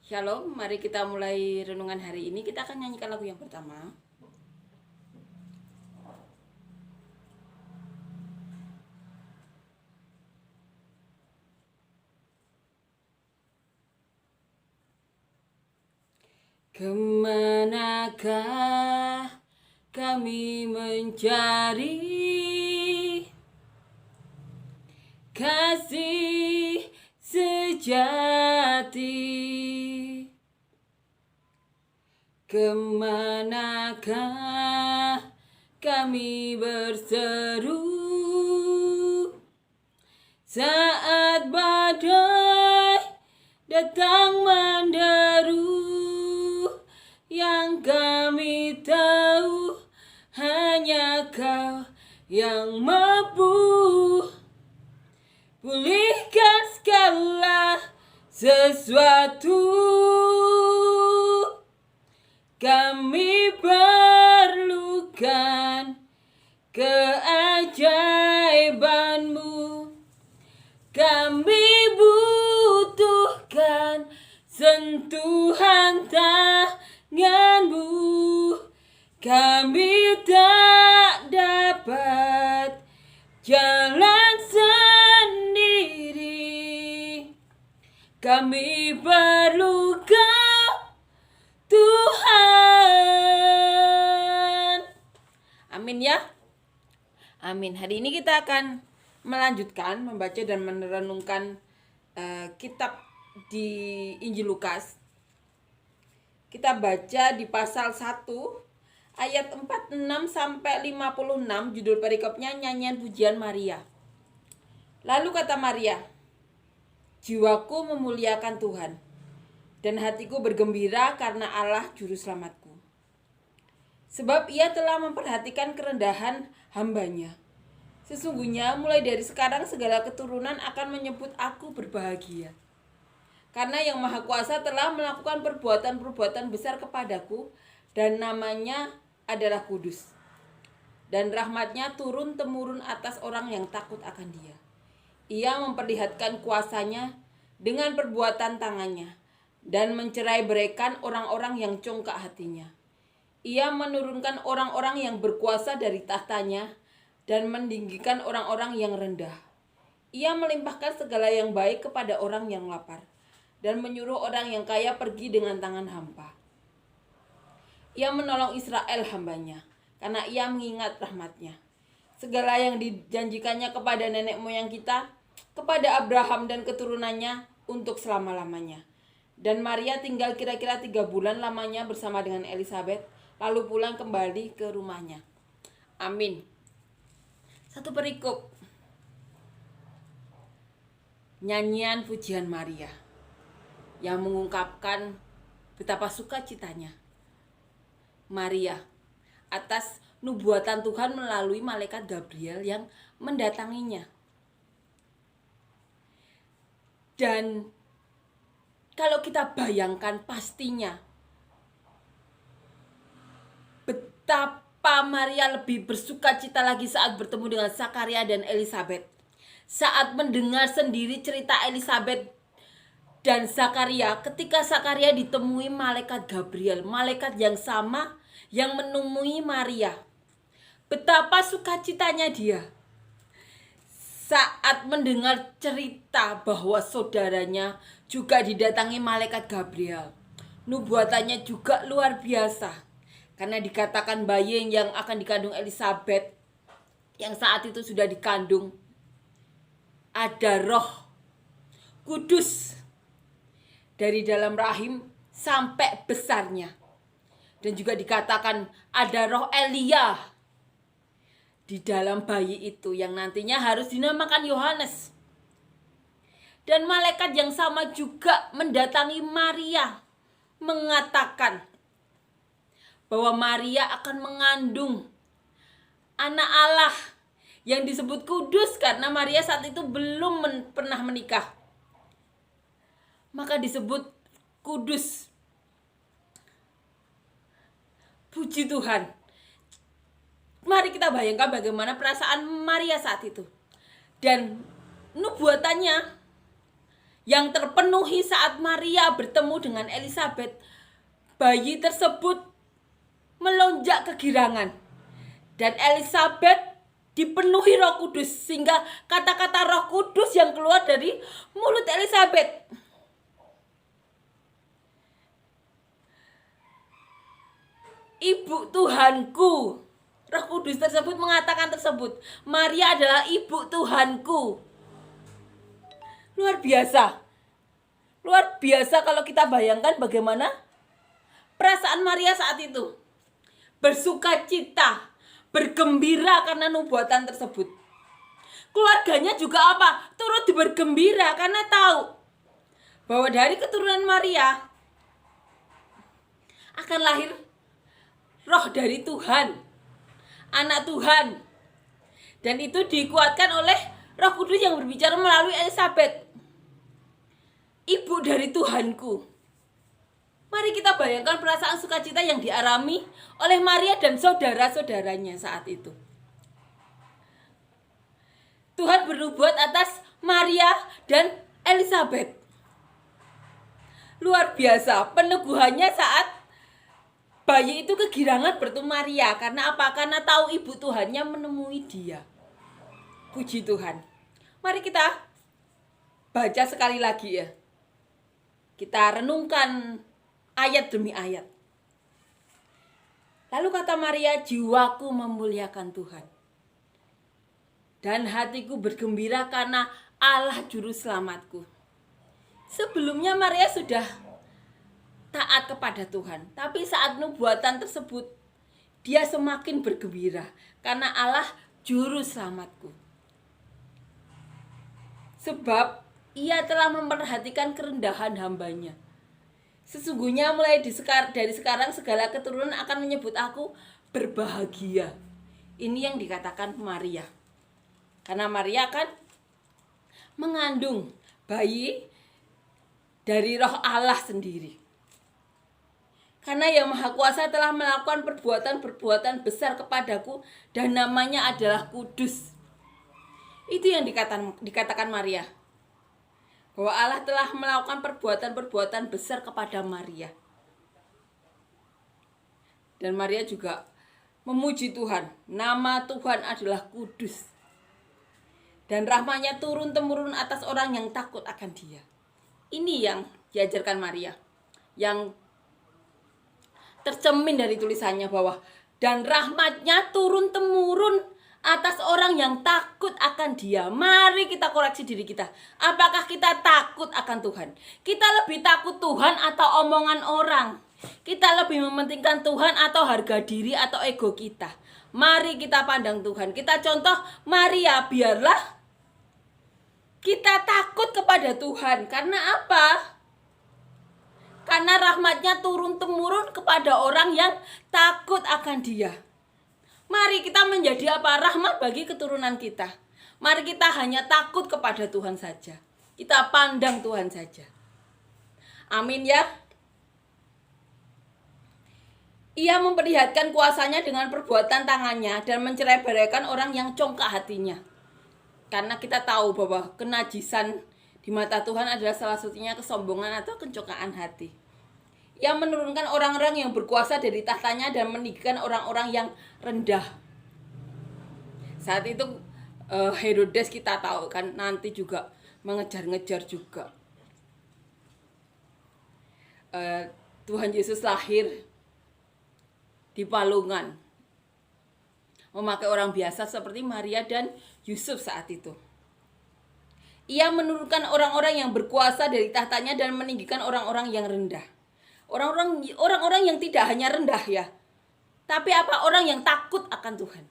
Shalom, mari kita mulai renungan hari ini. Kita akan nyanyikan lagu yang pertama. Kemanakah kami mencari kasih sejati? Kemanakah kami berseru saat badai datang menderu? Yang kami tahu hanya Kau yang mampu pulihkan segala sesuatu. Kami perlukan keajaiban-Mu. Kami butuhkan sentuhan tangan-Mu. Kami tak dapat jalan sendiri. Kami perlu Kau, Tuhan. Amin ya. Amin. Hari ini kita akan melanjutkan membaca dan merenungkan kitab di Injil Lukas. Kita baca di pasal 1 ayat 46 sampai 56, judul perikopnya nyanyian pujian Maria. Lalu kata Maria, jiwaku memuliakan Tuhan, dan hatiku bergembira karena Allah juru selamatku. Sebab Ia telah memperhatikan kerendahan hamba-Nya. Sesungguhnya mulai dari sekarang segala keturunan akan menyebut aku berbahagia. Karena Yang Maha Kuasa telah melakukan perbuatan-perbuatan besar kepadaku, dan namanya adalah kudus. Dan rahmat-Nya turun-temurun atas orang yang takut akan Dia. Ia memperlihatkan kuasa-Nya dengan perbuatan tangannya, dan mencerai-beraikan orang-orang yang congkak hatinya. Ia menurunkan orang-orang yang berkuasa dari tahtanya, dan meninggikan orang-orang yang rendah. Ia melimpahkan segala yang baik kepada orang yang lapar, dan menyuruh orang yang kaya pergi dengan tangan hampa. Ia menolong Israel hamba-Nya, karena Ia mengingat rahmat-Nya. Segala yang dijanjikannya kepada nenek moyang kita, kepada Abraham dan keturunannya untuk selama-lamanya. Dan Maria tinggal kira-kira 3 bulan lamanya bersama dengan Elisabet, lalu pulang kembali ke rumahnya. Amin. Satu perikop, nyanyian pujian Maria yang mengungkapkan betapa sukacitanya Maria atas nubuatan Tuhan melalui malaikat Gabriel yang mendatanginya. Dan kalau kita bayangkan pastinya betapa Maria lebih bersukacita lagi saat bertemu dengan Zakaria dan Elisabet. Saat mendengar sendiri cerita Elisabet dan Zakaria, ketika Zakaria ditemui malaikat Gabriel, malaikat yang sama yang menemui Maria. Betapa sukacitanya dia saat mendengar cerita bahwa saudaranya juga didatangi malaikat Gabriel. Nubuatannya juga luar biasa, karena dikatakan bayi yang akan dikandung Elisabet, yang saat itu sudah dikandung, ada Roh Kudus dari dalam rahim sampai besarnya. Dan juga dikatakan ada roh Elia di dalam bayi itu yang nantinya harus dinamakan Yohanes. Dan malaikat yang sama juga mendatangi Maria, mengatakan bahwa Maria akan mengandung anak Allah yang disebut kudus, karena Maria saat itu belum pernah menikah. Maka disebut kudus. Puji Tuhan. Mari kita bayangkan bagaimana perasaan Maria saat itu. Dan nubuatannya yang terpenuhi saat Maria bertemu dengan Elizabeth. Bayi tersebut melonjak kegirangan dan Elizabeth dipenuhi Roh Kudus, sehingga kata-kata Roh Kudus yang keluar dari mulut Elizabeth Ibu Tuhanku. Roh Kudus tersebut mengatakan tersebut, Maria adalah Ibu Tuhanku. Luar biasa. Luar biasa kalau kita bayangkan bagaimana perasaan Maria saat itu. Bersuka cita, bergembira karena nubuatan tersebut. Keluarganya juga apa? Turut bergembira karena tahu bahwa dari keturunan Maria akan lahir roh dari Tuhan, anak Tuhan. Dan itu dikuatkan oleh Roh Kudus yang berbicara melalui Elizabeth, Ibu dari Tuhanku. Mari kita bayangkan perasaan sukacita yang dialami oleh Maria dan saudara-saudaranya saat itu. Tuhan bernubuat atas Maria dan Elizabeth. Luar biasa peneguhannya saat bayi itu kegirangan bertemu Maria. Karena apa? Karena tahu ibu Tuhannya menemui dia. Puji Tuhan. Mari kita baca sekali lagi ya. Kita renungkan ayat demi ayat. Lalu kata Maria, jiwaku memuliakan Tuhan. Dan hatiku bergembira karena Allah juru selamatku. Sebelumnya Maria sudah taat kepada Tuhan, tapi saat nubuatan tersebut dia semakin bergembira karena Allah juru selamatku. Sebab ia telah memperhatikan kerendahan hambanya. Sesungguhnya mulai dari sekarang segala keturunan akan menyebut aku berbahagia. Ini yang dikatakan Maria. Karena Maria kan mengandung bayi dari Roh Allah sendiri. Karena Yang Maha Kuasa telah melakukan perbuatan-perbuatan besar kepadaku dan namanya adalah kudus. Itu yang dikatakan Maria. Bahwa Allah telah melakukan perbuatan-perbuatan besar kepada Maria. Dan Maria juga memuji Tuhan. Nama Tuhan adalah kudus. Dan rahmat-Nya turun-temurun atas orang yang takut akan Dia. Ini yang diajarkan Maria. Yang tercemin dari tulisannya bahwa dan rahmat-Nya turun-temurun atas orang yang takut akan Dia. Mari kita koreksi diri kita. Apakah kita takut akan Tuhan? Kita lebih takut Tuhan atau omongan orang? Kita lebih mementingkan Tuhan atau harga diri atau ego kita? Mari kita pandang Tuhan. Kita contoh Maria, biarlah kita takut kepada Tuhan. Karena apa? Karena rahmat-Nya turun-temurun kepada orang yang takut akan Dia. Mari kita menjadi apa? Rahmat bagi keturunan kita. Mari kita hanya takut kepada Tuhan saja. Kita pandang Tuhan saja. Amin ya. Ia memperlihatkan kuasanya dengan perbuatan tangannya dan mencerai-beraikan orang yang congkak hatinya. Karena kita tahu bahwa kenajisan di mata Tuhan adalah salah satunya kesombongan atau kencongkaan hati. Ia menurunkan orang-orang yang berkuasa dari tahtanya dan meninggikan orang-orang yang rendah. Saat itu Herodes kita tahu kan nanti juga mengejar-ngejar juga. Tuhan Yesus lahir di palungan, memakai orang biasa seperti Maria dan Yusuf saat itu. Ia menurunkan orang-orang yang berkuasa dari tahtanya dan meninggikan orang-orang yang rendah. Orang-orang yang tidak hanya rendah ya, tapi apa? Orang yang takut akan Tuhan.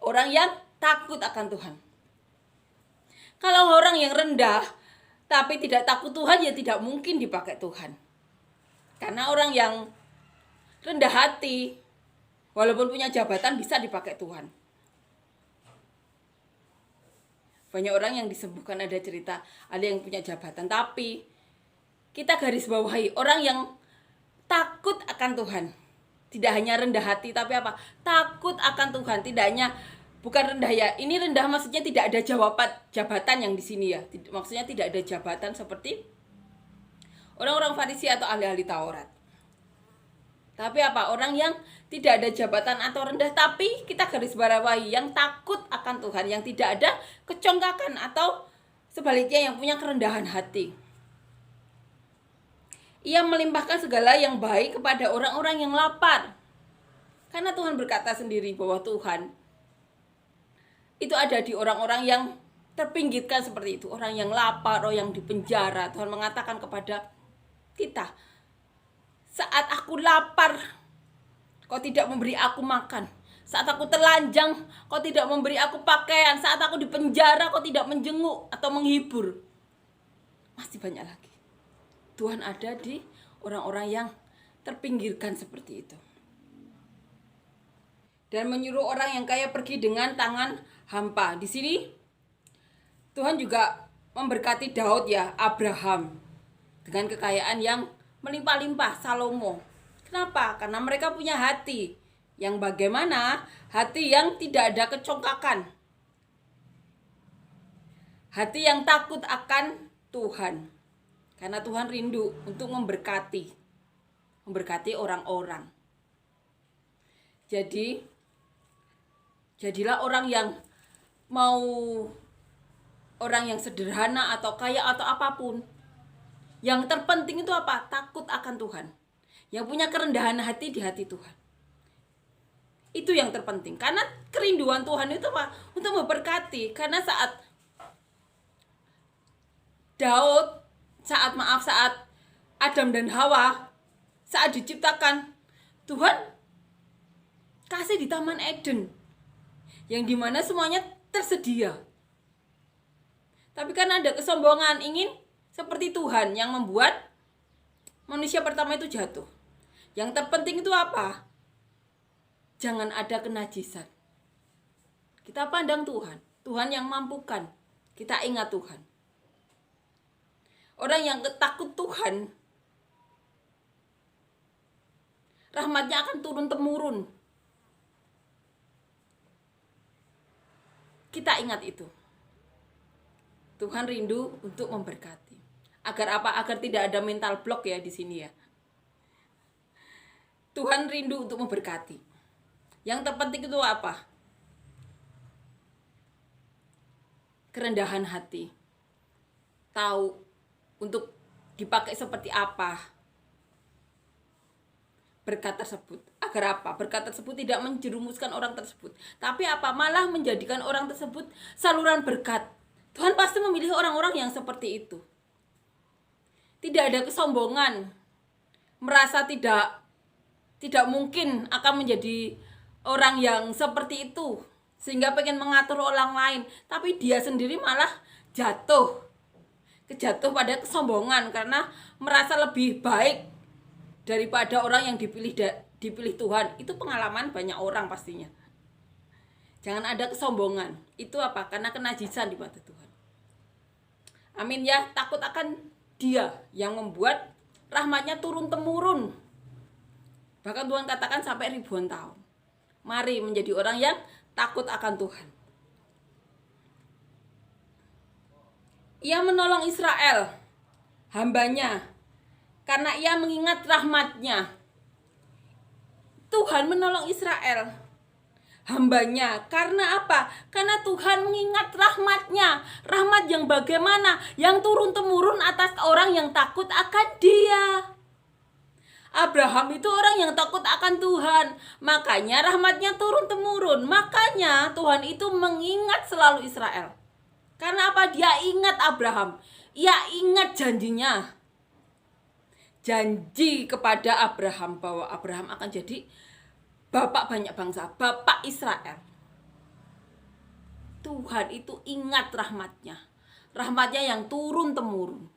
Orang yang takut akan Tuhan. Kalau orang yang rendah tapi tidak takut Tuhan, ya tidak mungkin dipakai Tuhan. Karena orang yang rendah hati, walaupun punya jabatan, bisa dipakai Tuhan. Banyak orang yang disembuhkan, ada cerita, ada yang punya jabatan. Tapi kita garis bawahi orang yang takut akan Tuhan. Tidak hanya rendah hati, tapi apa? Takut akan Tuhan. Tidak hanya bukan rendah ya. Ini rendah maksudnya tidak ada jabatan yang di sini ya. Maksudnya tidak ada jabatan seperti orang-orang Farisi atau ahli-ahli Taurat. Tapi apa? Orang yang tidak ada jabatan atau rendah, tapi kita garis bawahi yang takut akan Tuhan, yang tidak ada kecongkakan atau sebaliknya yang punya kerendahan hati. Ia melimpahkan segala yang baik kepada orang-orang yang lapar. Karena Tuhan berkata sendiri bahwa Tuhan itu ada di orang-orang yang terpinggirkan seperti itu. Orang yang lapar, orang yang dipenjara. Tuhan mengatakan kepada kita, saat aku lapar, kau tidak memberi aku makan. Saat aku telanjang, kau tidak memberi aku pakaian. Saat aku dipenjara, kau tidak menjenguk atau menghibur. Masih banyak lagi. Tuhan ada di orang-orang yang terpinggirkan seperti itu. Dan menyuruh orang yang kaya pergi dengan tangan hampa. Di sini Tuhan juga memberkati Daud ya, Abraham, dengan kekayaan yang melimpah-limpah, Salomo. Kenapa? Karena mereka punya hati yang bagaimana? Hati yang tidak ada kecongkakan. Hati yang takut akan Tuhan. Karena Tuhan rindu untuk memberkati orang-orang. Jadilah orang yang mau orang yang sederhana atau kaya atau apapun. Yang terpenting itu apa? Takut akan Tuhan. Yang punya kerendahan hati di hati Tuhan. Itu yang terpenting. Karena kerinduan Tuhan itu apa? Untuk memberkati. Karena saat Adam dan Hawa saat diciptakan, Tuhan kasih di Taman Eden yang dimana semuanya tersedia. Tapi karena ada kesombongan ingin seperti Tuhan yang membuat manusia pertama itu jatuh. Yang terpenting itu apa? Jangan ada kenajisan. Kita pandang Tuhan, Tuhan yang mampukan. Kita ingat Tuhan. Orang yang takut Tuhan, rahmatnya akan turun-temurun. Kita ingat itu. Tuhan rindu untuk memberkati. Agar apa? Agar tidak ada mental block ya di sini ya. Tuhan rindu untuk memberkati. Yang terpenting itu apa? Kerendahan hati. Tahu untuk dipakai seperti apa berkat tersebut. Agar apa? Berkat tersebut tidak menjerumuskan orang tersebut. Tapi apa? Malah menjadikan orang tersebut saluran berkat. Tuhan pasti memilih orang-orang yang seperti itu. Tidak ada kesombongan. Merasa tidak mungkin akan menjadi orang yang seperti itu. Sehingga pengen mengatur orang lain. Tapi dia sendiri malah jatuh pada kesombongan karena merasa lebih baik daripada orang yang dipilih Tuhan. Itu pengalaman banyak orang pastinya. Jangan ada kesombongan. Itu apa? Karena kenajisan di mata Tuhan. Amin ya. Takut akan Dia yang membuat rahmatnya turun-temurun. Bahkan Tuhan katakan sampai ribuan tahun. Mari menjadi orang yang takut akan Tuhan. Ia menolong Israel, hambanya, karena ia mengingat rahmatnya. Tuhan menolong Israel, hambanya. Karena apa? Karena Tuhan mengingat rahmatnya. Rahmat yang bagaimana? Yang turun-temurun atas orang yang takut akan Dia. Abraham itu orang yang takut akan Tuhan. Makanya rahmatnya turun-temurun. Makanya Tuhan itu mengingat selalu Israel. Karena apa? Dia ingat Abraham. Ia ingat janjinya. Janji kepada Abraham bahwa Abraham akan jadi bapak banyak bangsa, bapak Israel. Tuhan itu ingat rahmatnya. Rahmatnya yang turun-temurun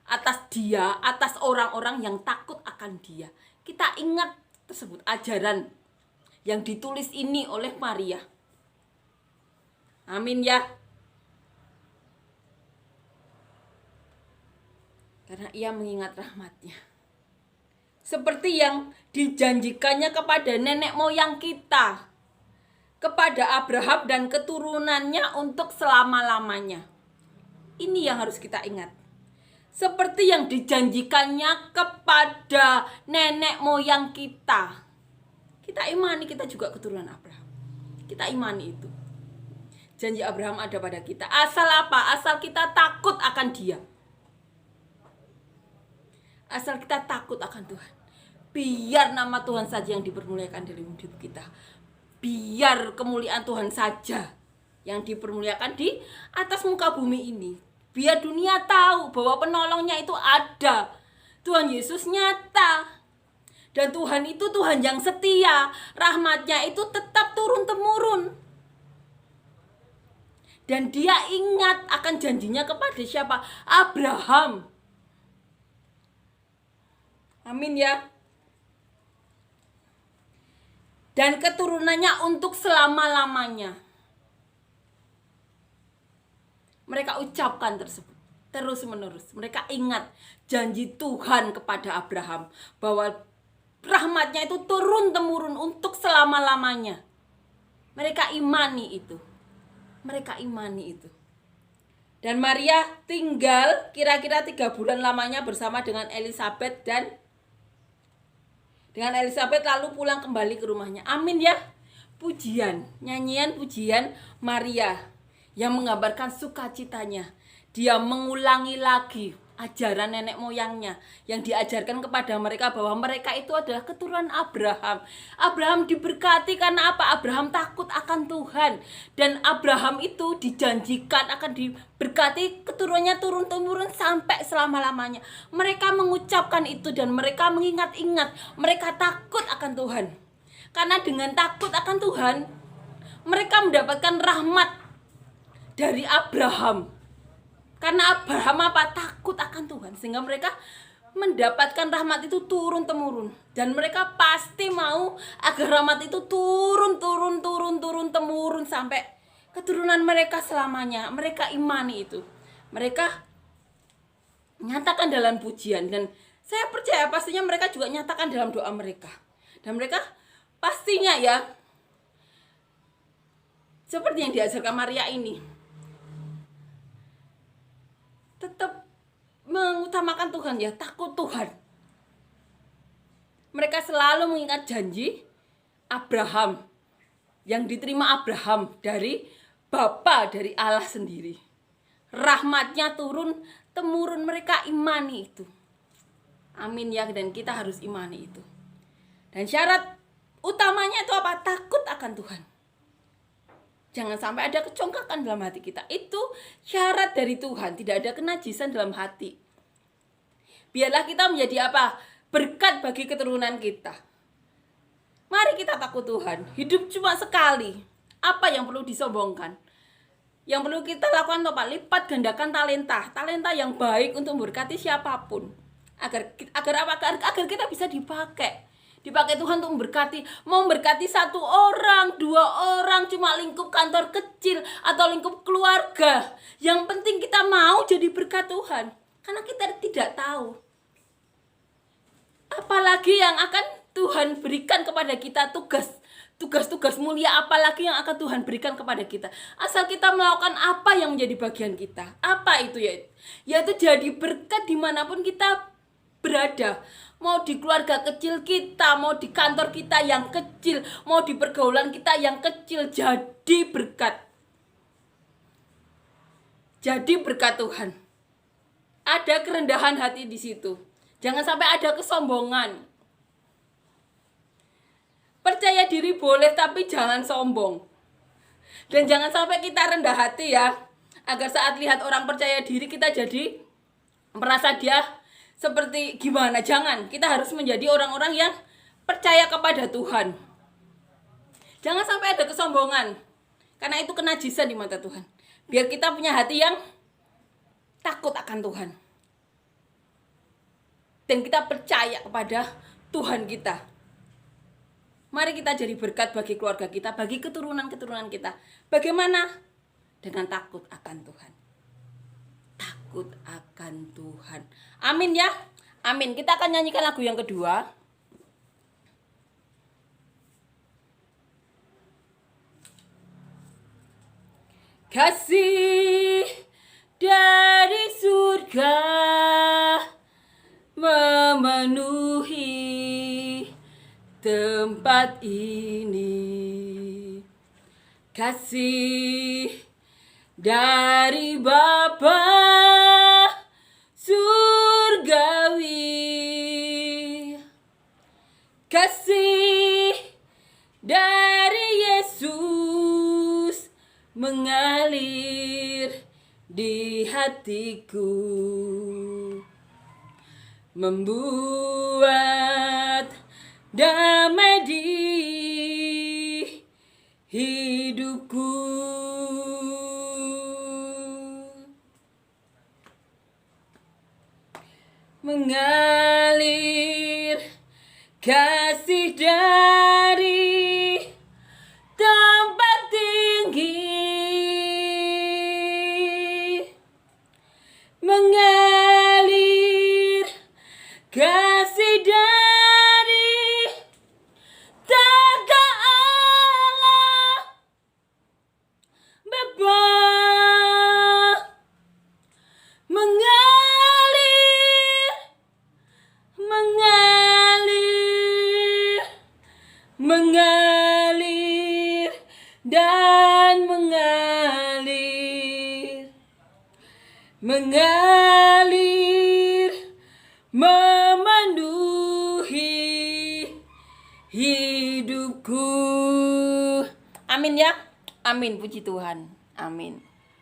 atas Dia, atas orang-orang yang takut akan Dia. Kita ingat tersebut ajaran yang ditulis ini oleh Maria. Amin ya. Karena ia mengingat rahmatnya. Seperti yang dijanjikannya kepada nenek moyang kita. kepada Abraham dan keturunannya untuk selama-lamanya. Ini yang harus kita ingat. Seperti yang dijanjikannya kepada nenek moyang kita. Kita imani kita juga keturunan Abraham. Kita imani itu. Janji Abraham ada pada kita. Asal apa? Asal kita takut akan Dia. Asal kita takut akan Tuhan. Biar nama Tuhan saja yang dipermuliakan dalam hidup kita. Biar kemuliaan Tuhan saja yang dipermuliakan di atas muka bumi ini. Biar dunia tahu bahwa penolongnya itu ada. Tuhan Yesus nyata. Dan Tuhan itu Tuhan yang setia. Rahmatnya itu tetap turun-temurun. Dan Dia ingat akan janjinya kepada siapa? Abraham. Amin ya. Dan keturunannya untuk selama-lamanya. Mereka ucapkan tersebut terus menerus. Mereka ingat janji Tuhan kepada Abraham bahwa rahmatnya itu turun-temurun untuk selama-lamanya. Mereka imani itu. Mereka imani itu. Dan Maria tinggal kira-kira 3 bulan lamanya bersama dengan Elizabeth lalu pulang kembali ke rumahnya. Amin ya. Pujian, nyanyian pujian Maria yang menggambarkan sukacitanya. Dia mengulangi lagi ajaran nenek moyangnya yang diajarkan kepada mereka bahwa mereka itu adalah keturunan Abraham. Abraham diberkati karena apa? Abraham takut akan Tuhan. Dan Abraham itu dijanjikan akan diberkati keturunannya turun-temurun sampai selama-lamanya. Mereka mengucapkan itu dan mereka mengingat-ingat. Mereka takut akan Tuhan. Karena dengan takut akan Tuhan, mereka mendapatkan rahmat dari Abraham. Karena Abraham takut akan Tuhan, sehingga mereka mendapatkan rahmat itu turun-temurun. Dan mereka pasti mau agar rahmat itu turun-temurun sampai keturunan mereka selamanya. Mereka imani itu. Mereka nyatakan dalam pujian. Dan saya percaya pastinya mereka juga nyatakan dalam doa mereka. Dan mereka pastinya ya, seperti yang diajarkan Maria ini, tetap mengutamakan Tuhan ya, takut Tuhan. Mereka selalu mengingat janji Abraham yang diterima Abraham dari Bapa, dari Allah sendiri. Rahmatnya turun-temurun, mereka imani itu. Amin ya, dan kita harus imani itu. Dan syarat utamanya itu apa? Takut akan Tuhan. Jangan sampai ada kecongkakan dalam hati kita. Itu syarat dari Tuhan. Tidak ada kenajisan dalam hati. Biarlah kita menjadi apa? Berkat bagi keturunan kita. Mari kita takut Tuhan. Hidup cuma sekali. Apa yang perlu disombongkan? Yang perlu kita lakukan apa? Lipat gandakan talenta. Talenta yang baik untuk memberkati siapapun. Agar kita bisa dipakai Tuhan untuk memberkati 1 orang, 2 orang, cuma lingkup kantor kecil atau lingkup keluarga. Yang penting kita mau jadi berkat Tuhan. Karena kita tidak tahu apalagi yang akan Tuhan berikan kepada kita, tugas-tugas mulia apalagi yang akan Tuhan berikan kepada kita. Asal kita melakukan apa yang menjadi bagian kita. Apa itu ya? Yaitu jadi berkat dimanapun kita berada. Mau di keluarga kecil kita, mau di kantor kita yang kecil, mau di pergaulan kita yang kecil, jadi berkat. Jadi berkat Tuhan. Ada kerendahan hati di situ. Jangan sampai ada kesombongan. Percaya diri boleh, tapi jangan sombong. Dan jangan sampai kita rendah hati ya. Agar saat lihat orang percaya diri kita jadi merasa dia seperti gimana. Jangan. Kita harus menjadi orang-orang yang percaya kepada Tuhan. Jangan sampai ada kesombongan. Karena itu kenajisan di mata Tuhan. Biar kita punya hati yang takut akan Tuhan. Dan kita percaya kepada Tuhan kita. Mari kita jadi berkat bagi keluarga kita, bagi keturunan-keturunan kita. Bagaimana? Dengan takut akan Tuhan. Takut akan Tuhan. Amin ya. Amin. Kita akan nyanyikan lagu yang kedua. Kasih dari surga memenuhi tempat ini. Kasih dari Bapa surgawi, kasih dari Yesus mengalir di hatiku, membuat damai di hidupku. Mengalir kasih dari tempat tinggi, mengalir kasih dari tahta Allah Bapa, mengalir dan mengalir memenuhi hidupku. Amin ya. Amin, puji Tuhan. Amin.